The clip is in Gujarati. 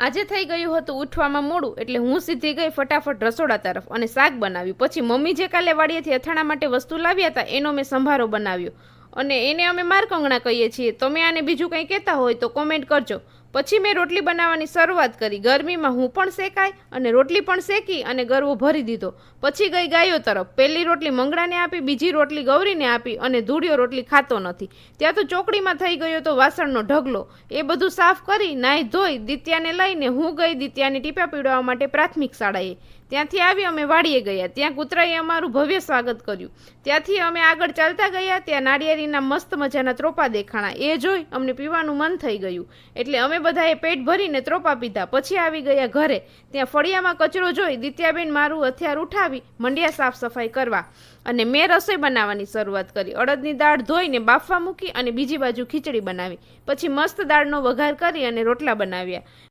આજે થઈ ગયું હતું ઉઠવામાં મોડું, એટલે હું સીધી ગઈ ફટાફટ રસોડા તરફ અને શાક બનાવ્યું. પછી મમ્મી જે કાલે વાડીએથી અથાણા માટે વસ્તુ લાવ્યા હતા એનો મેં સંભારો બનાવ્યો, અને એને અમે મારકંગણા કહીએ છીએ. તમે આને બીજું કંઈ કહેતા હોય તો કોમેન્ટ કરજો. પછી મેં રોટલી બનાવવાની શરૂઆત કરી. ગરમીમાં હું પણ શેકાય અને રોટલી પણ શેકી અને ગરવો ભરી દીધો. પછી ગઈ ગાયો તરફ. પહેલી રોટલી મંગળાને આપી, બીજી રોટલી ગૌરીને આપી, અને ધૂળિયો રોટલી ખાતો નથી. ત્યાં તો ચોકડીમાં થઈ ગયો તો વાસણનો ઢગલો. એ બધું સાફ કરી નાહી ધોઈ દિત્યાને લઈને હું ગઈ દિત્યાને ટીપા પીવડાવવા માટે પ્રાથમિક શાળાએ. ત્યાંથી આવી અમે વાડીએ ગયા. ત્યાં કૂતરાએ અમારું ભવ્ય સ્વાગત કર્યું. ત્યાંથી અમે આગળ ચાલતા ગયા. ત્યાં નાળિયેરીના મસ્ત મજાના ત્રોપા દેખાણા. એ જોઈ અમને પીવાનું મન થઈ ગયું, એટલે અમે બધાએ પેટ ભરીને ત્રોપા પીધા. પછી આવી ગયા ઘરે. ત્યાં ફળિયામાં કચરો જોઈ દિત્યાબેન મારું હથિયાર ઉઠાવી મંડ્યા સાફ સફાઈ કરવા, અને મેં રસોઈ બનાવવાની શરૂઆત કરી. અડદની દાળ ધોઈને બાફવા મૂકી અને બીજી બાજુ ખીચડી બનાવી. પછી મસ્ત દાળનો વઘાર કરી અને રોટલા બનાવ્યા.